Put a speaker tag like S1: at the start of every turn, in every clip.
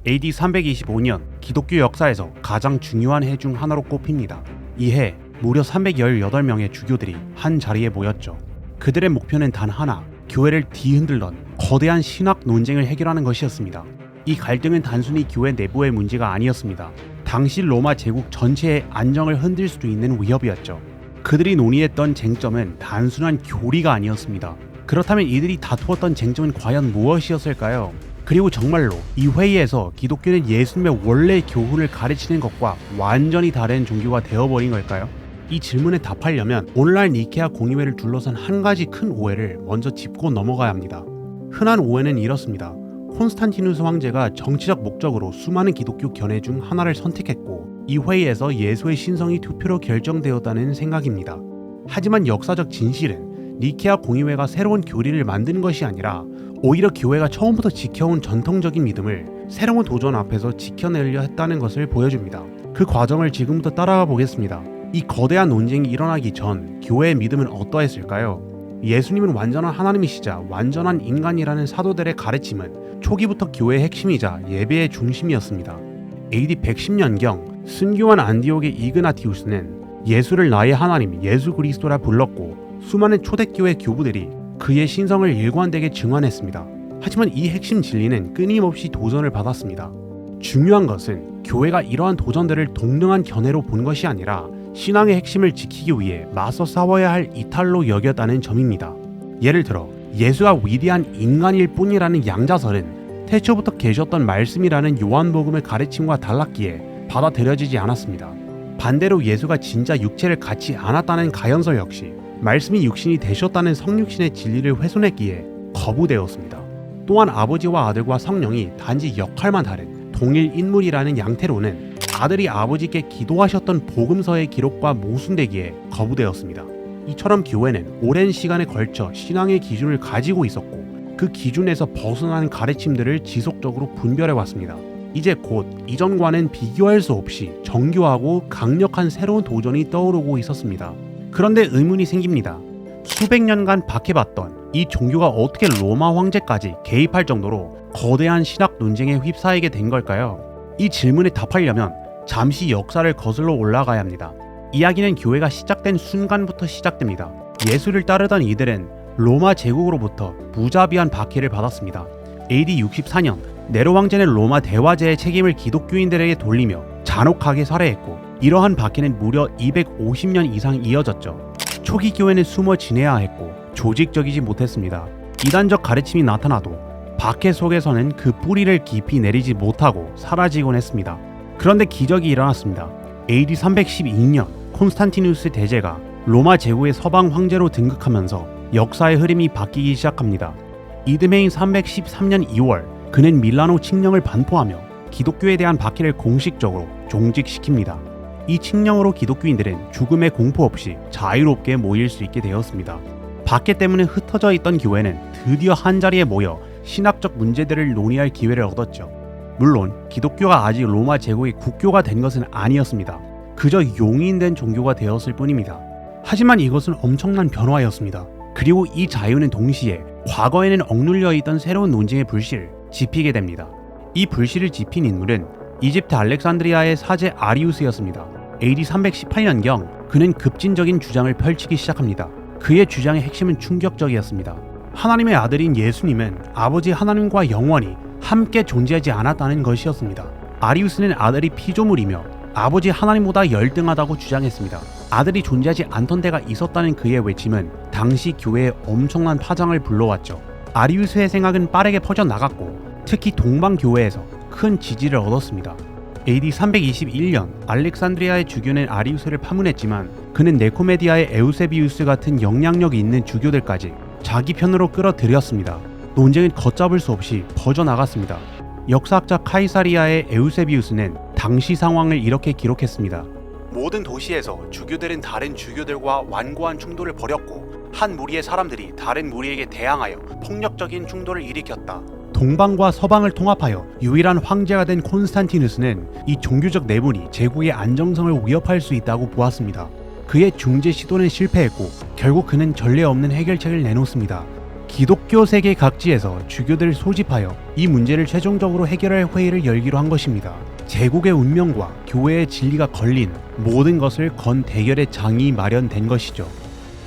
S1: AD 325년 기독교 역사에서 가장 중요한 해 중 하나로 꼽힙니다. 이 해 무려 318명의 주교들이 한 자리에 모였죠. 그들의 목표는 단 하나, 교회를 뒤흔들던 거대한 신학 논쟁을 해결하는 것이었습니다. 이 갈등은 단순히 교회 내부의 문제가 아니었습니다. 당시 로마 제국 전체의 안정을 흔들 수도 있는 위협이었죠. 그들이 논의했던 쟁점은 단순한 교리가 아니었습니다. 그렇다면 이들이 다투었던 쟁점은 과연 무엇이었을까요? 그리고 정말로 이 회의에서 기독교는 예수님의 원래 교훈을 가르치는 것과 완전히 다른 종교가 되어버린 걸까요? 이 질문에 답하려면 오늘날 니케아 공의회를 둘러싼 한 가지 큰 오해를 먼저 짚고 넘어가야 합니다. 흔한 오해는 이렇습니다. 콘스탄티누스 황제가 정치적 목적으로 수많은 기독교 견해 중 하나를 선택했고 이 회의에서 예수의 신성이 투표로 결정되었다는 생각입니다. 하지만 역사적 진실은 니케아 공의회가 새로운 교리를 만드는 것이 아니라 오히려 교회가 처음부터 지켜온 전통적인 믿음을 새로운 도전 앞에서 지켜내려 했다는 것을 보여줍니다. 그 과정을 지금부터 따라가 보겠습니다. 이 거대한 논쟁이 일어나기 전 교회의 믿음은 어떠했을까요? 예수님은 완전한 하나님이시자 완전한 인간이라는 사도들의 가르침은 초기부터 교회의 핵심이자 예배의 중심이었습니다. AD 110년경 순교한 안디옥의 이그나티우스는 예수를 나의 하나님 예수 그리스도라 불렀고 수많은 초대교회 교부들이 그의 신성을 일관되게 증언했습니다. 하지만 이 핵심 진리는 끊임없이 도전을 받았습니다. 중요한 것은 교회가 이러한 도전들을 동등한 견해로 본 것이 아니라 신앙의 핵심을 지키기 위해 맞서 싸워야 할 이탈로 여겼다는 점입니다. 예를 들어 예수가 위대한 인간일 뿐이라는 양자설은 태초부터 계셨던 말씀이라는 요한복음의 가르침과 달랐기에 받아들여지지 않았습니다. 반대로 예수가 진짜 육체를 갖지 않았다는 가연설 역시 말씀이 육신이 되셨다는 성육신의 진리를 훼손했기에 거부되었습니다. 또한 아버지와 아들과 성령이 단지 역할만 다른 동일 인물이라는 양태로는 아들이 아버지께 기도하셨던 복음서의 기록과 모순되기에 거부되었습니다. 이처럼 교회는 오랜 시간에 걸쳐 신앙의 기준을 가지고 있었고 그 기준에서 벗어나는 가르침들을 지속적으로 분별해왔습니다. 이제 곧 이전과는 비교할 수 없이 정교하고 강력한 새로운 도전이 떠오르고 있었습니다. 그런데 의문이 생깁니다. 수백 년간 박해받던 이 종교가 어떻게 로마 황제까지 개입할 정도로 거대한 신학 논쟁에 휩싸이게 된 걸까요? 이 질문에 답하려면 잠시 역사를 거슬러 올라가야 합니다. 이야기는 교회가 시작된 순간부터 시작됩니다. 예수를 따르던 이들은 로마 제국으로부터 무자비한 박해를 받았습니다. AD 64년 네로 황제는 로마 대화제의 책임을 기독교인들에게 돌리며 잔혹하게 살해했고 이러한 박해는 무려 250년 이상 이어졌죠. 초기 교회는 숨어 지내야 했고 조직적이지 못했습니다. 이단적 가르침이 나타나도 박해 속에서는 그 뿌리를 깊이 내리지 못하고 사라지곤 했습니다. 그런데 기적이 일어났습니다. AD 312년 콘스탄티누스 대제가 로마 제국의 서방 황제로 등극하면서 역사의 흐름이 바뀌기 시작합니다. 이듬해인 313년 2월 그는 밀라노 칙령을 반포하며 기독교에 대한 박해를 공식적으로 종직시킵니다. 이 칙령으로 기독교인들은 죽음의 공포 없이 자유롭게 모일 수 있게 되었습니다. 박해 때문에 흩어져 있던 교회는 드디어 한자리에 모여 신학적 문제들을 논의할 기회를 얻었죠. 물론 기독교가 아직 로마 제국의 국교가 된 것은 아니었습니다. 그저 용인된 종교가 되었을 뿐입니다. 하지만 이것은 엄청난 변화였습니다. 그리고 이 자유는 동시에 과거에는 억눌려 있던 새로운 논쟁의 불씨를 지피게 됩니다. 이 불씨를 지핀 인물은 이집트 알렉산드리아의 사제 아리우스였습니다. AD 318년경 그는 급진적인 주장을 펼치기 시작합니다. 그의 주장의 핵심은 충격적이었습니다. 하나님의 아들인 예수님은 아버지 하나님과 영원히 함께 존재하지 않았다는 것이었습니다. 아리우스는 아들이 피조물이며 아버지 하나님보다 열등하다고 주장했습니다. 아들이 존재하지 않던 때가 있었다는 그의 외침은 당시 교회에 엄청난 파장을 불러왔죠. 아리우스의 생각은 빠르게 퍼져나갔고 특히 동방교회에서 큰 지지를 얻었습니다. AD 321년 알렉산드리아의 주교는 아리우스를 파문했지만 그는 네코메디아의 에우세비우스 같은 영향력이 있는 주교들까지 자기 편으로 끌어들였습니다. 논쟁은 걷잡을 수 없이 퍼져나갔습니다. 역사학자 카이사리아의 에우세비우스는 당시 상황을 이렇게 기록했습니다. 모든 도시에서 주교들은 다른 주교들과 완고한 충돌을 벌였고 한 무리의 사람들이 다른 무리에게 대항하여 폭력적인 충돌을 일으켰다. 동방과 서방을 통합하여 유일한 황제가 된 콘스탄티누스는 이 종교적 내분이 제국의 안정성을 위협할 수 있다고 보았습니다. 그의 중재 시도는 실패했고 결국 그는 전례 없는 해결책을 내놓습니다. 기독교 세계 각지에서 주교들을 소집하여 이 문제를 최종적으로 해결할 회의를 열기로 한 것입니다. 제국의 운명과 교회의 진리가 걸린 모든 것을 건 대결의 장이 마련된 것이죠.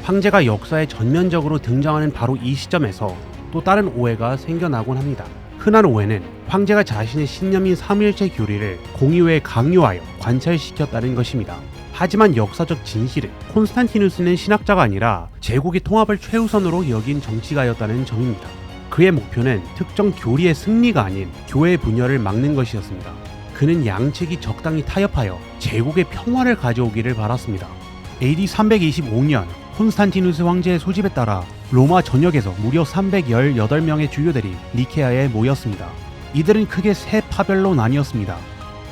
S1: 황제가 역사에 전면적으로 등장하는 바로 이 시점에서 또 다른 오해가 생겨나곤 합니다. 흔한 오해는 황제가 자신의 신념인 삼위일체 교리를 공의회에 강요하여 관철시켰다는 것입니다. 하지만 역사적 진실은 콘스탄티누스는 신학자가 아니라 제국의 통합을 최우선으로 여긴 정치가였다는 점입니다. 그의 목표는 특정 교리의 승리가 아닌 교회의 분열을 막는 것이었습니다. 그는 양측이 적당히 타협하여 제국의 평화를 가져오기를 바랐습니다. AD 325년 콘스탄티누스 황제의 소집에 따라 로마 전역에서 무려 318명의 주교들이 니케아에 모였습니다. 이들은 크게 세 파별로 나뉘었습니다.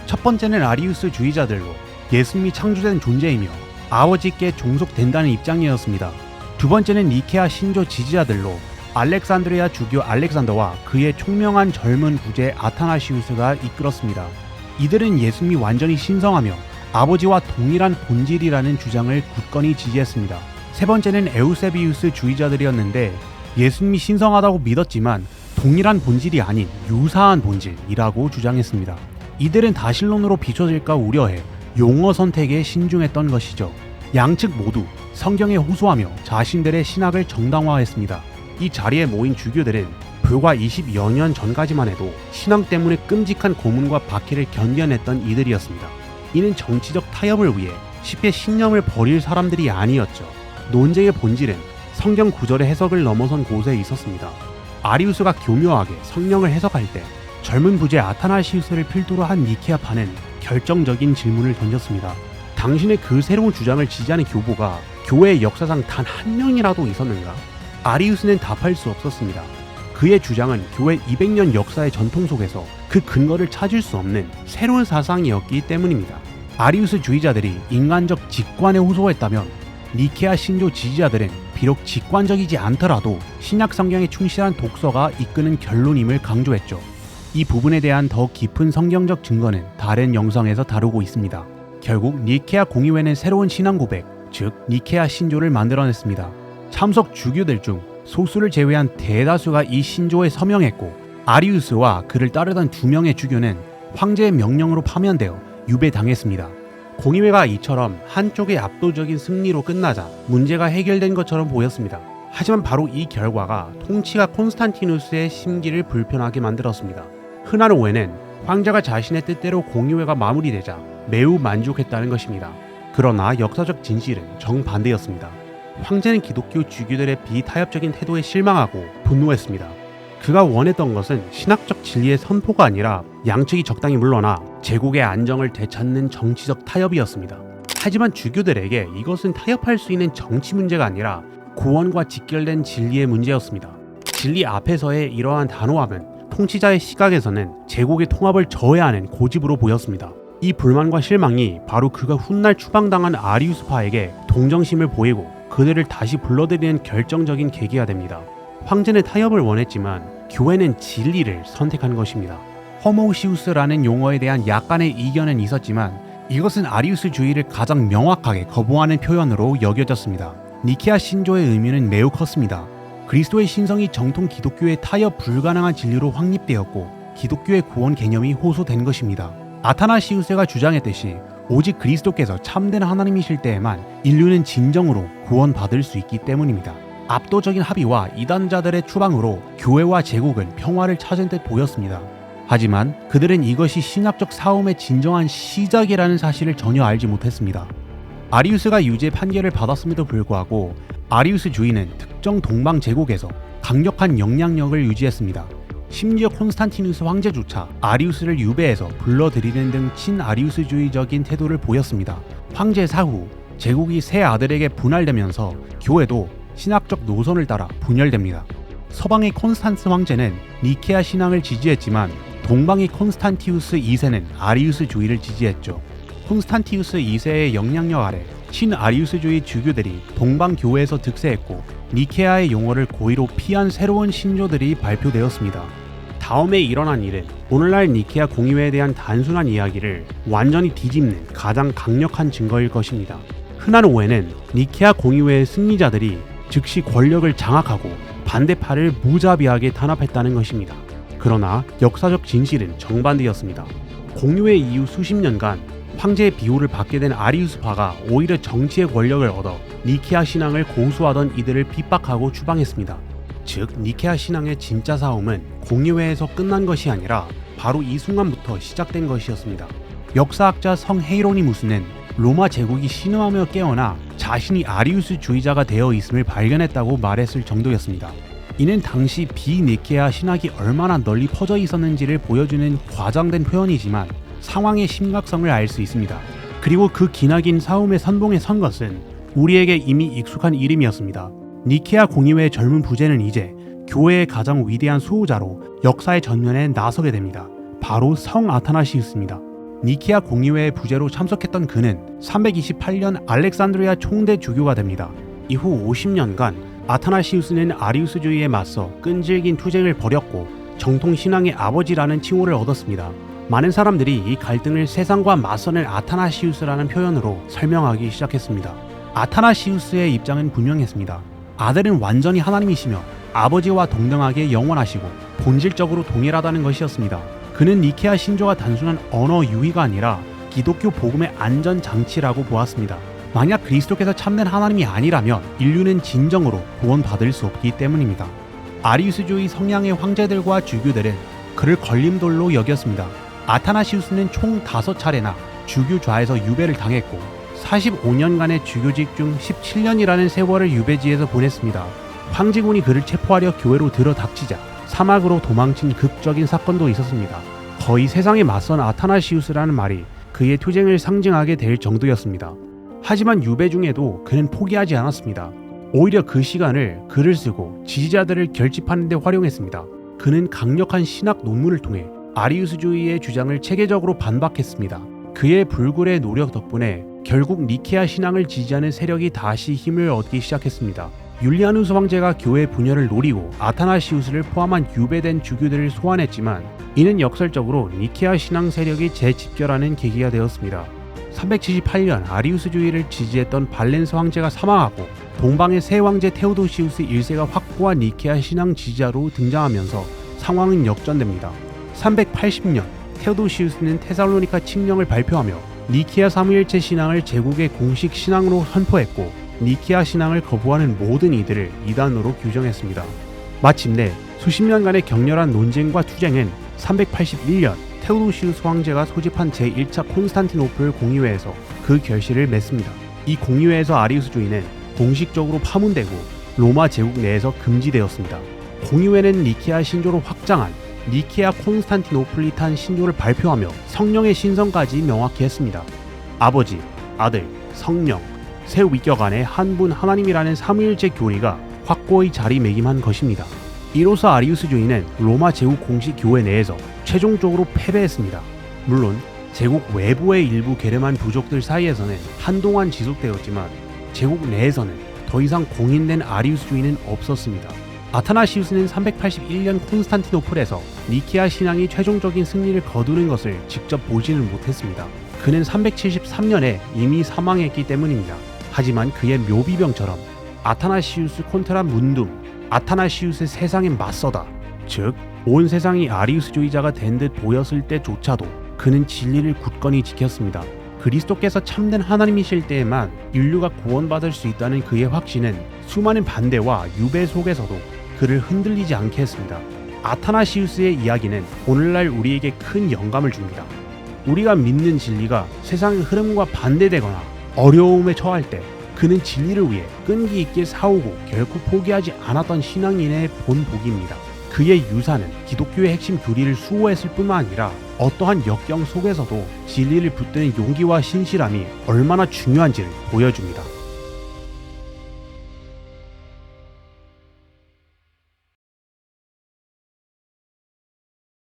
S1: 첫 번째는 아리우스 주의자들로 예수님이 창조된 존재이며 아버지께 종속된다는 입장이었습니다. 두 번째는 니케아 신조 지지자들로 알렉산드리아 주교 알렉산더와 그의 총명한 젊은 부제 아타나시우스가 이끌었습니다. 이들은 예수님이 완전히 신성하며 아버지와 동일한 본질이라는 주장을 굳건히 지지했습니다. 세 번째는 에우세비우스 주의자들이었는데 예수님이 신성하다고 믿었지만 동일한 본질이 아닌 유사한 본질이라고 주장했습니다. 이들은 다신론으로 비춰질까 우려해 용어 선택에 신중했던 것이죠. 양측 모두 성경에 호소하며 자신들의 신학을 정당화했습니다. 이 자리에 모인 주교들은 불과 20여 년 전까지만 해도 신앙 때문에 끔찍한 고문과 박해를 견뎌냈던 이들이었습니다. 이는 정치적 타협을 위해 쉽게 신념을 버릴 사람들이 아니었죠. 논쟁의 본질은 성경 구절의 해석을 넘어선 곳에 있었습니다. 아리우스가 교묘하게 성령을 해석할 때 젊은 부제 아타나시우스를 필두로 한 니케아파는 결정적인 질문을 던졌습니다. 당신의 그 새로운 주장을 지지하는 교부가 교회의 역사상 단 한 명이라도 있었는가? 아리우스는 답할 수 없었습니다. 그의 주장은 교회 200년 역사의 전통 속에서 그 근거를 찾을 수 없는 새로운 사상이었기 때문입니다. 아리우스 주의자들이 인간적 직관에 호소했다면 니케아 신조 지지자들은 비록 직관적이지 않더라도 신약 성경에 충실한 독서가 이끄는 결론임을 강조했죠. 이 부분에 대한 더 깊은 성경적 증거는 다른 영상에서 다루고 있습니다. 결국 니케아 공의회는 새로운 신앙 고백, 즉 니케아 신조를 만들어냈습니다. 참석 주교들 중 소수를 제외한 대다수가 이 신조에 서명했고 아리우스와 그를 따르던 2명의 주교는 황제의 명령으로 파면되어 유배당했습니다. 공의회가 이처럼 한쪽의 압도적인 승리로 끝나자 문제가 해결된 것처럼 보였습니다. 하지만 바로 이 결과가 통치가 콘스탄티누스의 심기를 불편하게 만들었습니다. 흔한 오해는 황제가 자신의 뜻대로 공의회가 마무리되자 매우 만족했다는 것입니다. 그러나 역사적 진실은 정반대였습니다. 황제는 기독교 주교들의 비타협적인 태도에 실망하고 분노했습니다. 그가 원했던 것은 신학적 진리의 선포가 아니라 양측이 적당히 물러나 제국의 안정을 되찾는 정치적 타협이었습니다. 하지만 주교들에게 이것은 타협할 수 있는 정치 문제가 아니라 구원과 직결된 진리의 문제였습니다. 진리 앞에서의 이러한 단호함은 통치자의 시각에서는 제국의 통합을 저해하는 고집으로 보였습니다. 이 불만과 실망이 바로 그가 훗날 추방당한 아리우스파에게 동정심을 보이고 그들을 다시 불러들이는 결정적인 계기가 됩니다. 황제는 타협을 원했지만 교회는 진리를 선택한 것입니다. 허모우시우스라는 용어에 대한 약간의 이견은 있었지만 이것은 아리우스주의를 가장 명확하게 거부하는 표현으로 여겨졌습니다. 니케아 신조의 의미는 매우 컸습니다. 그리스도의 신성이 정통 기독교의 타협 불가능한 진리로 확립되었고 기독교의 구원 개념이 호소된 것입니다. 아타나시우스가 주장했듯이 오직 그리스도께서 참된 하나님이실 때에만 인류는 진정으로 구원받을 수 있기 때문입니다. 압도적인 합의와 이단자들의 추방으로 교회와 제국은 평화를 찾은 듯 보였습니다. 하지만 그들은 이것이 신학적 싸움의 진정한 시작이라는 사실을 전혀 알지 못했습니다. 아리우스가 유죄 판결을 받았음에도 불구하고 아리우스주의는 특정 동방 제국에서 강력한 영향력을 유지했습니다. 심지어 콘스탄티누스 황제조차 아리우스를 유배해서 불러들이는 등 친아리우스주의적인 태도를 보였습니다. 황제 사후 제국이 세 아들에게 분할되면서 교회도 신학적 노선을 따라 분열됩니다. 서방의 콘스탄스 황제는 니케아 신앙을 지지했지만 동방의 콘스탄티우스 2세는 아리우스주의를 지지했죠. 콘스탄티우스 2세의 영향력 아래 친아리우스주의 주교들이 동방 교회에서 득세했고 니케아의 용어를 고의로 피한 새로운 신조들이 발표되었습니다. 다음에 일어난 일은 오늘날 니케아 공의회에 대한 단순한 이야기를 완전히 뒤집는 가장 강력한 증거일 것입니다. 흔한 오해는 니케아 공의회의 승리자들이 즉시 권력을 장악하고 반대파를 무자비하게 탄압했다는 것입니다. 그러나 역사적 진실은 정반대였습니다. 공유회 이후 수십 년간 황제의 비호를 받게 된 아리우스파가 오히려 정치의 권력을 얻어 니케아 신앙을 고수하던 이들을 핍박하고 추방했습니다. 즉 니케아 신앙의 진짜 싸움은 공유회에서 끝난 것이 아니라 바로 이 순간부터 시작된 것이었습니다. 역사학자 성 헤이로니무스는 로마 제국이 신음하며 깨어나 자신이 아리우스주의자가 되어 있음을 발견했다고 말했을 정도였습니다. 이는 당시 비니케아 신학이 얼마나 널리 퍼져 있었는지를 보여주는 과장된 표현이지만 상황의 심각성을 알 수 있습니다. 그리고 그 기나긴 싸움의 선봉에 선 것은 우리에게 이미 익숙한 이름이었습니다. 니케아 공의회의 젊은 부제는 이제 교회의 가장 위대한 수호자로 역사의 전면에 나서게 됩니다. 바로 성 아타나시우스입니다. 니케아 공의회의 부제로 참석했던 그는 328년 알렉산드리아 총대 주교가 됩니다. 이후 50년간 아타나시우스는 아리우스주의에 맞서 끈질긴 투쟁을 벌였고 정통 신앙의 아버지라는 칭호를 얻었습니다. 많은 사람들이 이 갈등을 세상과 맞서는 아타나시우스라는 표현으로 설명하기 시작했습니다. 아타나시우스의 입장은 분명했습니다. 아들은 완전히 하나님이시며 아버지와 동등하게 영원하시고 본질적으로 동일하다는 것이었습니다. 그는 니케아 신조가 단순한 언어 유희가 아니라 기독교 복음의 안전장치라고 보았습니다. 만약 그리스도께서 참된 하나님이 아니라면 인류는 진정으로 구원받을 수 없기 때문입니다. 아리우스주의 성향의 황제들과 주교들은 그를 걸림돌로 여겼습니다. 아타나시우스는 총 5차례나 주교 좌에서 유배를 당했고 45년간의 주교직 중 17년이라는 세월을 유배지에서 보냈습니다. 황제군이 그를 체포하려 교회로 들어닥치자 사막으로 도망친 극적인 사건도 있었습니다. 거의 세상에 맞선 아타나시우스라는 말이 그의 투쟁을 상징하게 될 정도였습니다. 하지만 유배 중에도 그는 포기하지 않았습니다. 오히려 그 시간을 글을 쓰고 지지자들을 결집하는 데 활용했습니다. 그는 강력한 신학 논문을 통해 아리우스주의의 주장을 체계적으로 반박했습니다. 그의 불굴의 노력 덕분에 결국 니케아 신앙을 지지하는 세력이 다시 힘을 얻기 시작했습니다. 율리아누스 황제가 교회 분열을 노리고 아타나시우스를 포함한 유배된 주교들을 소환했지만 이는 역설적으로 니케아 신앙 세력이 재집결하는 계기가 되었습니다. 378년 아리우스주의를 지지했던 발렌스 황제가 사망하고 동방의 새 황제 테오도시우스 1세가 확고한 니케아 신앙 지지자로 등장하면서 상황은 역전됩니다. 380년 테오도시우스는 테살로니카 칙령을 발표하며 니케아 삼위일체 신앙을 제국의 공식 신앙으로 선포했고 니케아 신앙을 거부하는 모든 이들을 이단으로 규정했습니다. 마침내 수십 년간의 격렬한 논쟁과 투쟁은 381년 테오도시우스 황제가 소집한 제1차 콘스탄티노플 공의회에서 그 결실을 맺습니다. 이 공의회에서 아리우스주의는 공식적으로 파문되고 로마 제국 내에서 금지되었습니다. 공의회는 니케아 신조로 확장한 니케아 콘스탄티노플리탄 신조를 발표하며 성령의 신성까지 명확히 했습니다. 아버지, 아들, 성령, 세 위격 안에 한 분 하나님이라는 삼위일체 교리가 확고히 자리매김한 것입니다. 이로써 아리우스주의는 로마 제국 공식 교회 내에서 최종적으로 패배했습니다. 물론 제국 외부의 일부 게르만 부족들 사이에서는 한동안 지속되었지만 제국 내에서는 더 이상 공인된 아리우스주의는 없었습니다. 아타나시우스는 381년 콘스탄티노플에서 니케아 신앙이 최종적인 승리를 거두는 것을 직접 보지는 못했습니다. 그는 373년에 이미 사망했기 때문입니다. 하지만 그의 묘비병처럼 아타나시우스 콘트라 문둠, 아타나시우스 세상에 맞서다, 즉 온 세상이 아리우스주의자가 된 듯 보였을 때조차도 그는 진리를 굳건히 지켰습니다. 그리스도께서 참된 하나님이실 때에만 인류가 구원받을 수 있다는 그의 확신은 수많은 반대와 유배 속에서도 그를 흔들리지 않게 했습니다. 아타나시우스의 이야기는 오늘날 우리에게 큰 영감을 줍니다. 우리가 믿는 진리가 세상의 흐름과 반대되거나 어려움에 처할 때 그는 진리를 위해 끈기 있게 싸우고 결코 포기하지 않았던 신앙인의 본보기입니다. 그의 유사는 기독교의 핵심 교리를 수호했을 뿐만 아니라 어떠한 역경 속에서도 진리를 붙드는 용기와 신실함이 얼마나 중요한지를 보여줍니다.